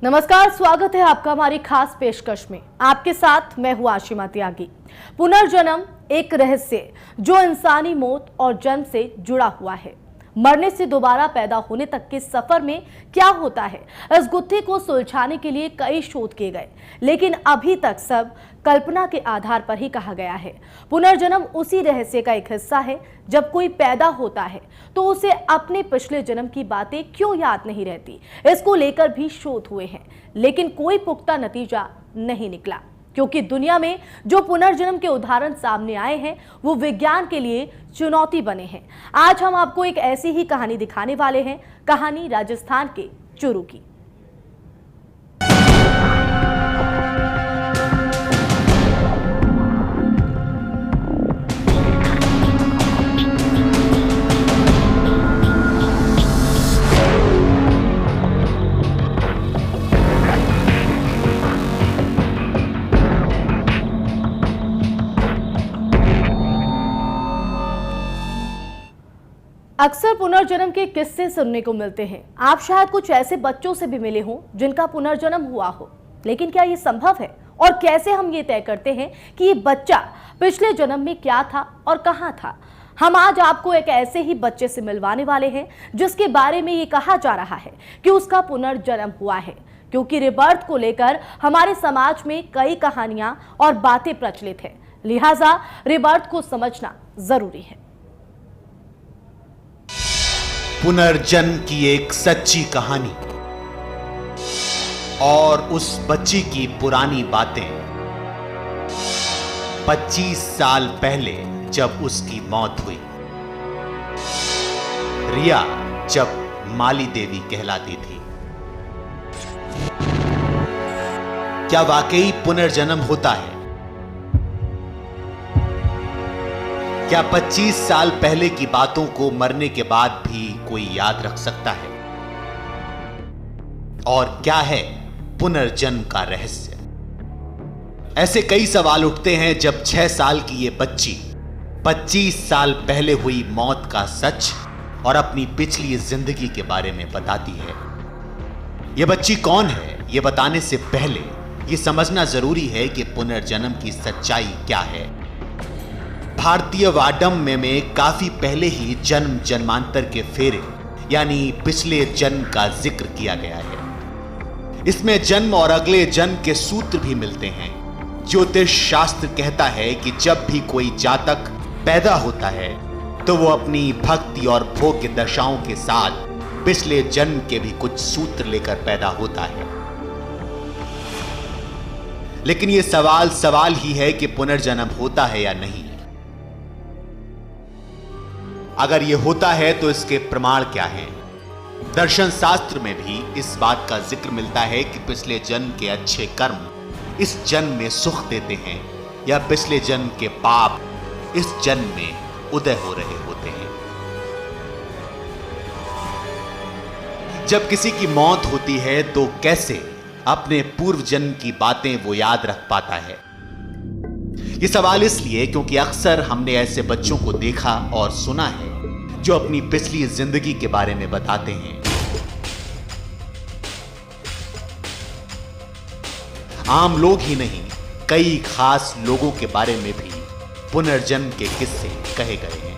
नमस्कार, स्वागत है आपका हमारी खास पेशकश में। आपके साथ मैं हूं आशिमा त्यागी। पुनर्जन्म एक रहस्य जो इंसानी मौत और जन्म से जुड़ा हुआ है। मरने से दोबारा पैदा होने तक के सफर में क्या होता है, इस गुत्थी को सुलझाने के लिए कई शोध किए गए, लेकिन अभी तक सब कल्पना के आधार पर ही कहा गया है। पुनर्जन्म उसी रहस्य का एक हिस्सा है। जब कोई पैदा होता है तो उसे अपने पिछले जन्म की बातें क्यों याद नहीं रहती, इसको लेकर भी शोध हुए हैं, लेकिन कोई पुख्ता नतीजा नहीं निकला, क्योंकि दुनिया में जो पुनर्जन्म के उदाहरण सामने आए हैं वो विज्ञान के लिए चुनौती बने हैं। आज हम आपको एक ऐसी ही कहानी दिखाने वाले हैं, कहानी राजस्थान के चुरू की। अक्सर पुनर्जन्म के किस्से सुनने को मिलते हैं। आप शायद कुछ ऐसे बच्चों से भी मिले हों जिनका पुनर्जन्म हुआ हो, लेकिन क्या ये संभव है? और कैसे हम ये तय करते हैं कि ये बच्चा पिछले जन्म में क्या था और कहां था? हम आज आपको एक ऐसे ही बच्चे से मिलवाने वाले हैं जिसके बारे में ये कहा जा रहा है कि उसका पुनर्जन्म हुआ है, क्योंकि रिबर्थ को लेकर हमारे समाज में कई कहानियां और बातें प्रचलित है। लिहाजा रिबर्थ को समझना जरूरी है। पुनर्जन्म की एक सच्ची कहानी और उस बच्ची की पुरानी बातें। 25 साल पहले जब उसकी मौत हुई, रिया जब माली देवी कहलाती थी। क्या वाकई पुनर्जन्म होता है? क्या 25 साल पहले की बातों को मरने के बाद भी कोई याद रख सकता है? और क्या है पुनर्जन्म का रहस्य? ऐसे कई सवाल उठते हैं जब 6 साल की ये बच्ची 25 साल पहले हुई मौत का सच और अपनी पिछली जिंदगी के बारे में बताती है। ये बच्ची कौन है, ये बताने से पहले ये समझना जरूरी है कि पुनर्जन्म की सच्चाई क्या है। भारतीय वाडम में काफी पहले ही जन्म जन्मांतर के फेरे यानी पिछले जन्म का जिक्र किया गया है। इसमें जन्म और अगले जन्म के सूत्र भी मिलते हैं। ज्योतिष शास्त्र कहता है कि जब भी कोई जातक पैदा होता है तो वो अपनी भक्ति और भोग्य दशाओं के साथ पिछले जन्म के भी कुछ सूत्र लेकर पैदा होता है। लेकिन ये सवाल ही है कि पुनर्जन्म होता है या नहीं। अगर यह होता है तो इसके प्रमाण क्या हैं? दर्शन शास्त्र में भी इस बात का जिक्र मिलता है कि पिछले जन्म के अच्छे कर्म इस जन्म में सुख देते हैं या पिछले जन्म के पाप इस जन्म में उदय हो रहे होते हैं। जब किसी की मौत होती है तो कैसे अपने पूर्व जन्म की बातें वो याद रख पाता है? ये सवाल इसलिए क्योंकि अक्सर हमने ऐसे बच्चों को देखा और सुना है जो अपनी पिछली जिंदगी के बारे में बताते हैं। आम लोग ही नहीं, कई खास लोगों के बारे में भी पुनर्जन्म के किस्से कहे गए हैं।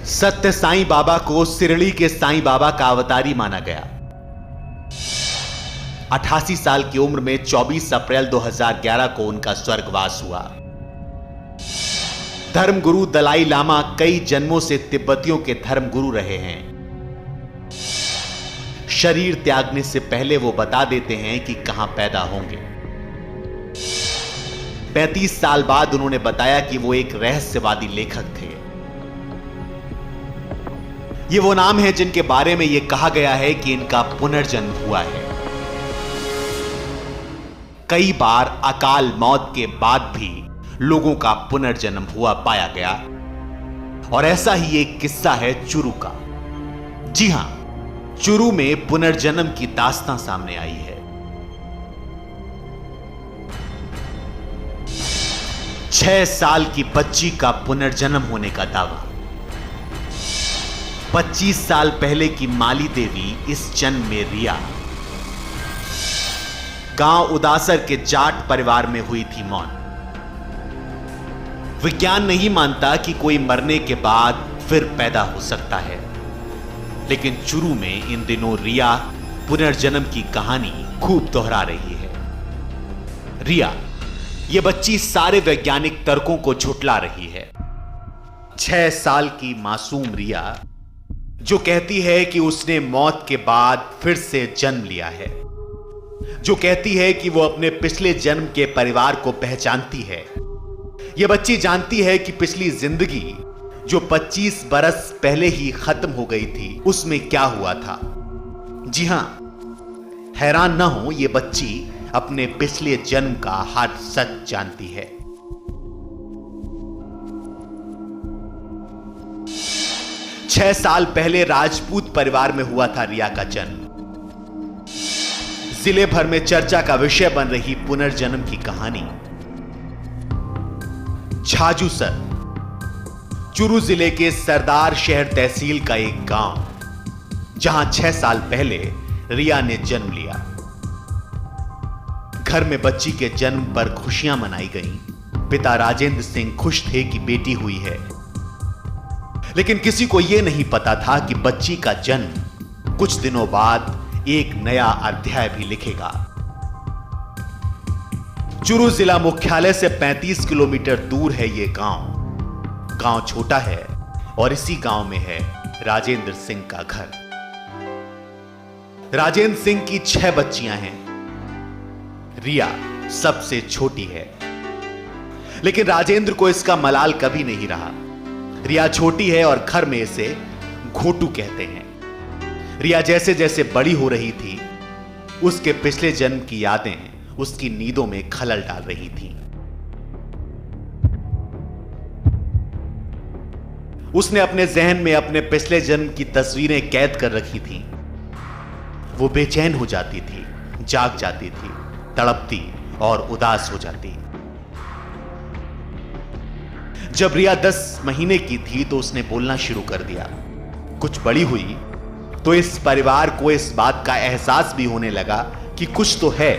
सत्य साईं बाबा को सिरली के साईं बाबा का अवतारी माना गया। 88 साल की उम्र में 24 अप्रैल 2011 को उनका स्वर्गवास हुआ। धर्मगुरु दलाई लामा कई जन्मों से तिब्बतियों के धर्मगुरु रहे हैं। शरीर त्यागने से पहले वो बता देते हैं कि कहां पैदा होंगे। 35 साल बाद उन्होंने बताया कि वो एक रहस्यवादी लेखक थे। ये वो नाम है जिनके बारे में यह कहा गया है कि इनका पुनर्जन्म हुआ है। कई बार अकाल मौत के बाद भी लोगों का पुनर्जन्म हुआ पाया गया और ऐसा ही एक किस्सा है चुरू का। जी हां, चुरू में पुनर्जन्म की दास्तां सामने आई है। 6 साल की बच्ची का पुनर्जन्म होने का दावा। 25 साल पहले की माली देवी इस जन्म में रिया। गांव उदासर के जाट परिवार में हुई थी मौत। विज्ञान नहीं मानता कि कोई मरने के बाद फिर पैदा हो सकता है, लेकिन चुरू में इन दिनों रिया पुनर्जन्म की कहानी खूब दोहरा रही है। रिया, यह बच्ची सारे वैज्ञानिक तर्कों को झुठला रही है। 6 साल की मासूम रिया जो कहती है कि उसने मौत के बाद फिर से जन्म लिया है, जो कहती है कि वो अपने पिछले जन्म के परिवार को पहचानती है। यह बच्ची जानती है कि पिछली जिंदगी जो 25 बरस पहले ही खत्म हो गई थी, उसमें क्या हुआ था। जी हां, हैरान ना हो, यह बच्ची अपने पिछले जन्म का हर सच जानती है। छह साल पहले राजपूत परिवार में हुआ था रिया का जन्म। जिले भर में चर्चा का विषय बन रही पुनर्जन्म की कहानी। झाजूसर, चुरू जिले के सरदार शहर तहसील का एक गांव, जहां 6 साल पहले रिया ने जन्म लिया। घर में बच्ची के जन्म पर खुशियां मनाई गईं। पिता राजेंद्र सिंह खुश थे कि बेटी हुई है, लेकिन किसी को यह नहीं पता था कि बच्ची का जन्म कुछ दिनों बाद एक नया अध्याय भी लिखेगा। चुरू जिला मुख्यालय से 35 किलोमीटर दूर है यह गांव। गांव छोटा है और इसी गांव में है राजेंद्र सिंह का घर। राजेंद्र सिंह की 6 बच्चियां हैं। रिया सबसे छोटी है, लेकिन राजेंद्र को इसका मलाल कभी नहीं रहा। रिया छोटी है और घर में इसे घोटू कहते हैं। रिया जैसे जैसे बड़ी हो रही थी, उसके पिछले जन्म की यादें उसकी नींदों में खलल डाल रही थीं। उसने अपने जहन में अपने पिछले जन्म की तस्वीरें कैद कर रखी थीं। वो बेचैन हो जाती थी, जाग जाती थी, तड़पती और उदास हो जाती। जब रिया 10 महीने की थी तो उसने बोलना शुरू कर दिया। कुछ बड़ी हुई तो इस परिवार को इस बात का एहसास भी होने लगा कि कुछ तो है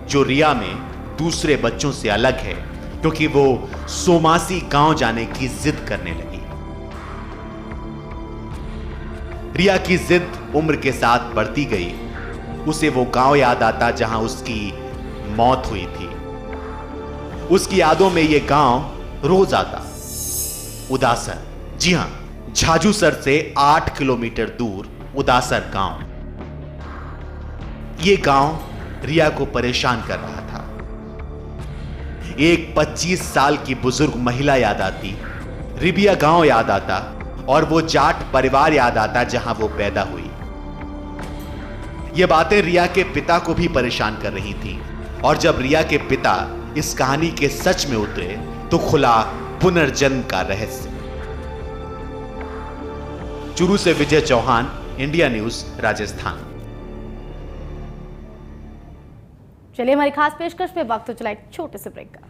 जो रिया में दूसरे बच्चों से अलग है, क्योंकि वो सोमासी गांव जाने की जिद करने लगी। रिया की जिद उम्र के साथ बढ़ती गई। उसे वो गांव याद आता जहां उसकी मौत हुई थी। उसकी यादों में ये गांव रोज आता। उदासर, जी हां, झाजूसर से 8 किलोमीटर दूर उदासर गांव। यह गांव रिया को परेशान कर रहा था। एक 25 साल की बुजुर्ग महिला याद आती, रिबिया गांव याद आता और वो जाट परिवार याद आता जहां वो पैदा हुई। ये बातें रिया के पिता को भी परेशान कर रही थी, और जब रिया के पिता इस कहानी के सच में उतरे तो खुला पुनर्जन्म का रहस्य। चुरू से विजय चौहान, इंडिया न्यूज, राजस्थान। चलिए हमारी खास पेशकश में वक्त तो चला एक छोटे से ब्रेक का।